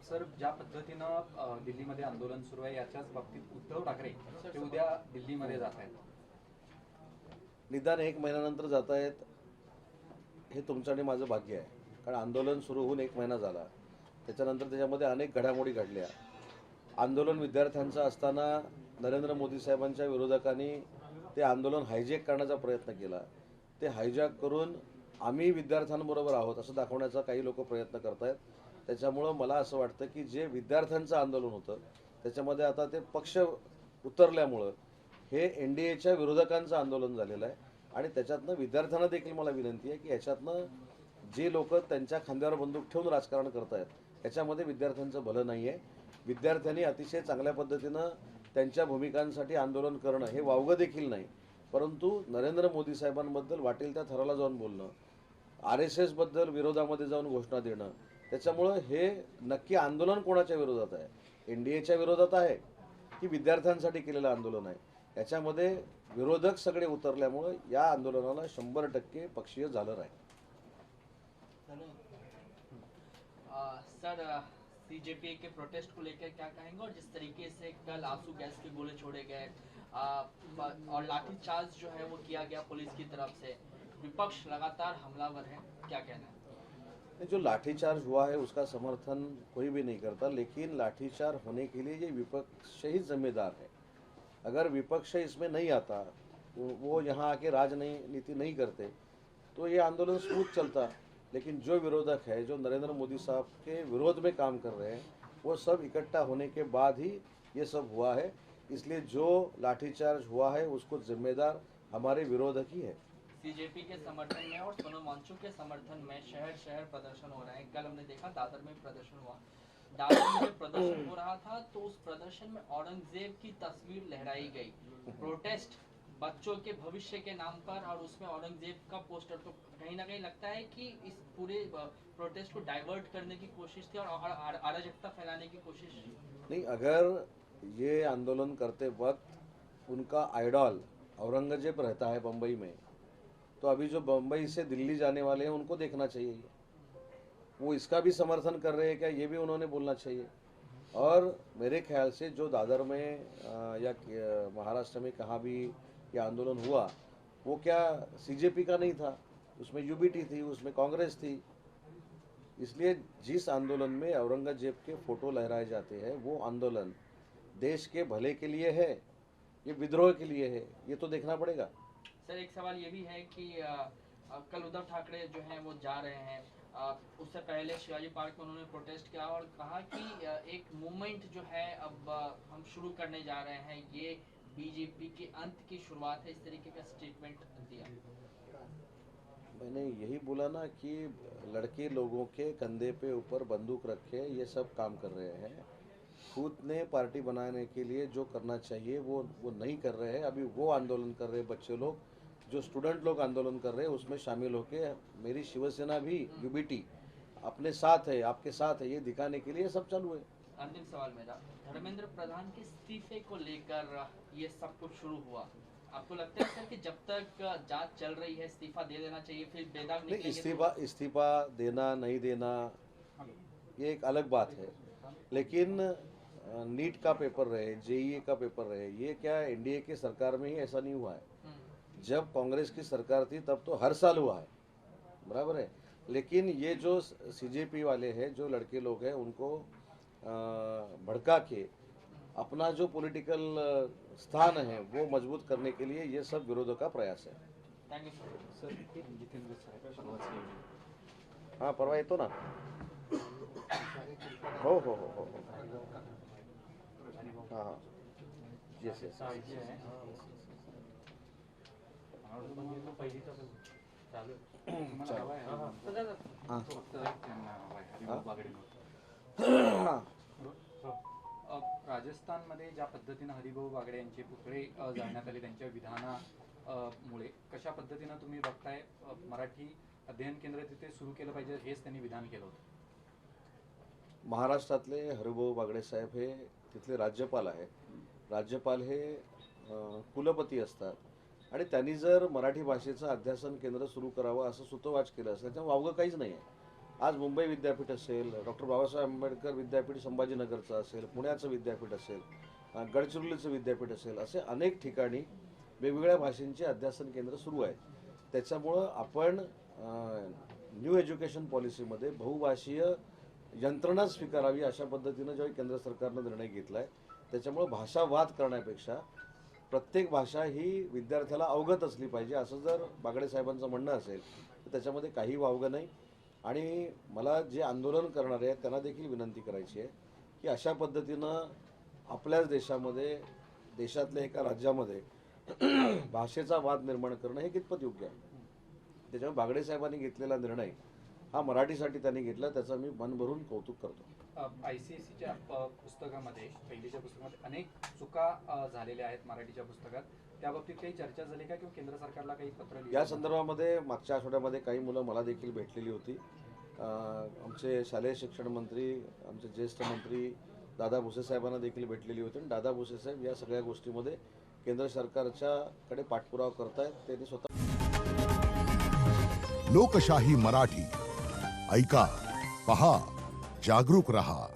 Sir, ज्या पद्धतीनं दिल्लीमध्ये आंदोलन सुरू आहे याच्याच बाबतीत उद्धव ठाकरे ते उद्या दिल्लीमध्ये जात आहेत. निदान 1 महिन्यानंतर जात आहेत हे तुमचं आणि माझं भाग्य आहे. कारण आंदोलन सुरू होऊन 1 महिना झाला. त्याच्यानंतर त्याच्यामध्ये अनेक घडामोडी घडल्या. आंदोलन विद्यार्थ्यांचं असताना नरेंद्र मोदी साहेबांच्या विरोधकांनी ते आंदोलन हायजॅक करण्याचा प्रयत्न केला. ते हायजॅक करून आम्ही विद्यार्थ्यांबरोबर आहोत असं दाखवण्याचा काही लोक प्रयत्न करत आहेत. त्याच्यामुळं मला असं वाटतं की जे विद्यार्थ्यांचं आंदोलन होतं त्याच्यामध्ये आता ते पक्ष उतरल्यामुळं हे NDAच्या विरोधकांचं आंदोलन झालेलं आहे. आणि त्याच्यातनं विद्यार्थ्यांना देखील मला विनंती आहे की याच्यातनं जे लोक त्यांच्या खांद्यावर बंदूक ठेवून राजकारण करत आहेत याच्यामध्ये विद्यार्थ्यांचं भलं नाही आहे. विद्यार्थ्यांनी अतिशय चांगल्या पद्धतीनं त्यांच्या भूमिकांसाठी आंदोलन करणं हे वावगं देखील नाही. परंतु नरेंद्र मोदी साहेबांबद्दल वाटेल त्या थराला जाऊन बोलणं, RSSबद्दल विरोधामध्ये जाऊन घोषणा देणं, त्याच्यामुळं हे नक्की आंदोलन कोणाच्या विरोधात आहे? NDAच्या विरोधात आहे की विद्यार्थ्यांसाठी केलेलं आंदोलन आहे? याच्यामध्ये विरोधक सगळे उतरल्यामुळं या आंदोलनाला 100% पक्षीय झालं आहे. सर, CJP के प्रोटेस्ट को लेकर क्या कहेंगे, और जिस तरीके से कल आंसू गैस के गोले छोड़े गए और लाठीचार्ज जो है वो किया गया पुलिस की तरफ से, विपक्ष लगातार हमलावर है, क्या कहना है? जो लाठीचार्ज हुआ है उसका समर्थन कोई भी नहीं करता, लेकिन लाठीचार्ज होने के लिए ये विपक्ष ही जिम्मेदार है. अगर विपक्ष इसमें नहीं आता, वो यहाँ आके राजनीति नहीं करते तो ये आंदोलन स्मूथ चलता. लेकिन जो विरोधक है, जो नरेंद्र मोदी साहब के विरोध में काम कर रहे हैं, वो सब इकट्ठा होने के बाद ही ये सब हुआ है. इसलिए जो लाठीचार्ज हुआ है उसको जिम्मेदार हमारे विरोधक ही है. CJP के समर्थन में और सोनम वांगचुक के समर्थन में शहर शहर प्रदर्शन हो रहे हैं. कल हमने देखा दादर में प्रदर्शन हुआ. दादर में जब प्रदर्शन हो रहा था तो उस प्रदर्शन में औरंगजेब की तस्वीर लहराई गई. प्रोटेस्ट बच्चों के भविष्य के नाम पर, और उसमें औरंगजेब का पोस्टर. तो कहीं ना कहीं लगता है कि इस पूरे प्रोटेस्ट को डाइवर्ट करने की कोशिश थी और अराजकता फैलाने की कोशिश. नहीं, अगर ये आंदोलन करते वक्त उनका आइडॉल औरंगजेब रहता है बम्बई में, तो अभी जो बम्बई से दिल्ली जाने वाले हैं उनको देखना चाहिए. वो इसका भी समर्थन कर रहे हैं क्या, ये भी उन्होंने बोलना चाहिए. और मेरे ख्याल से जो दादर में या महाराष्ट्र में कहाँ भी ये आंदोलन हुआ, वो क्या CJP का नहीं था, उसमें UBT थी, उसमें कांग्रेस थी. इसलिए जिस आंदोलन में औरंगजेब के फोटो लहराए जाते हैं वो आंदोलन देश के भले के लिए है, ये विद्रोह के लिए है, ये तो देखना पड़ेगा. सर, एक सवाल ये भी है कि कल उद्धव ठाकरे जो हैं वो जा रहे हैं. उससे पहले शिवाजी पार्क में उन्होंने प्रोटेस्ट किया और कहा कि एक मूवमेंट जो है अब हम शुरू करने जा रहे हैं, ये BJP के अंत की शुरुआत है, इस तरीके का स्टेटमेंट दिया. मैंने यही बोला ना कि लड़के लोगों के कंधे पे ऊपर बंदूक रखे ये सब काम कर रहे हैं. खुद ने पार्टी बनाने के लिए जो करना चाहिए वो नहीं कर रहे हैं. अभी वो आंदोलन कर रहे हैं बच्चे लोग, जो स्टूडेंट लोग आंदोलन कर रहे हैं उसमें शामिल होके मेरी शिवसेना भी UBT अपने साथ है, आपके साथ है, ये दिखाने के लिए सब चालू है. अंतिम सवाल मेरा, धर्मेंद्र प्रधान के इस्तीफे को लेकर ये सब कुछ शुरू हुआ. आपको लगता है सर कि जब तक जांच चल रही है इस्तीफा दे देना चाहिए, फिर बेदाग नहीं, निकलेंगे? इस्तीफा देना नहीं देना ये एक अलग बात है. लेकिन नीट का पेपर रहे, JEE का पेपर रहे, ये क्या NDA की सरकार में ही ऐसा नहीं हुआ है. जब कांग्रेस की सरकार थी तब तो हर साल हुआ है, बराबर है. लेकिन ये जो CJP वाले हैं, जो लड़के लोग हैं, उनको भड़का के अपना जो पॉलिटिकल स्थान है वो मजबूत करने के लिए ये सब विरोधों का प्रयास है. Thank you sir. Sir, Jitendra साहेब परवाच येईल. हाँ, परवा येतो ना. हो हो हो हो. हाँ हाँ, येस येस. राजस्थानमध्ये ज्या पद्धतीनं हरिभाऊ बागडे यांचे पुतळे जाळण्यात आले त्यांच्या विधानामुळे कशा पद्धतीनं तुम्ही बघताय? मराठी अध्ययन केंद्र तिथे सुरू केलं पाहिजे हेच त्यांनी विधान केलं होतं. महाराष्ट्रातले हरिभाऊ बागडे साहेब हे तिथले राज्यपाल आहेत. राज्यपाल हे कुलपती असतात आणि त्यांनी जर मराठी भाषेचं अध्यासन केंद्र सुरू करावं असं सुतोवाच केलं असतं, त्याच्यामुळे वावगं काहीच नाही आहे. आज मुंबई विद्यापीठ असेल, डॉक्टर बाबासाहेब आंबेडकर विद्यापीठ संभाजीनगरचं असेल, पुण्याचं विद्यापीठ असेल, गडचिरोलीचं विद्यापीठ असेल, असे अनेक ठिकाणी वेगवेगळ्या भाषांची अध्यासन केंद्र सुरू आहेत. त्याच्यामुळं आपण न्यू एज्युकेशन पॉलिसीमध्ये बहुभाषीय यंत्रणा स्वीकारावी अशा पद्धतीनं जेव्हा केंद्र सरकारनं निर्णय घेतला आहे, त्याच्यामुळं भाषावाद करण्यापेक्षा प्रत्येक भाषा ही विद्यार्थ्याला अवगत असली पाहिजे असं जर बागडे साहेबांचं म्हणणं असेल तर त्याच्यामध्ये काही वावगं नाही. आणि मला जे आंदोलन करणारे आहेत त्यांना देखील विनंती करायची आहे की अशा पद्धतीनं आपल्याच देशामध्ये, देशातल्या एका राज्यामध्ये भाषेचा वाद निर्माण करणं हे कितपत योग्य आहे. त्याच्यामुळे बागडे साहेबांनी घेतलेला निर्णय हा मराठीसाठी त्यांनी घेतला, त्याचं मी मन भरून कौतुक करतो. ICSEच्या पुस्तकामध्ये, पहिलीच्या पुस्तकामध्ये अनेक चुका झालेल्या आहेत मराठीच्या पुस्तकात. त्याबाबतीत काही चर्चा झाली का किंवा केंद्र सरकारला काही पत्र लिहिलं? या संदर्भामध्ये मागच्या आठवड्यामध्ये काही मुलं मला देखील भेटलेली होती. आमचे शालेय शिक्षण मंत्री, आमचे ज्येष्ठ मंत्री दादा भुसे साहेबांना देखील भेटलेली होती. आणि दादा भुसे साहेब या सगळ्या गोष्टीमध्ये केंद्र सरकारच्याकडे पाठपुरावा करतायत. त्यांनी स्वतः लोकशाही मराठी ऐका, पहा, जागरूक रहा.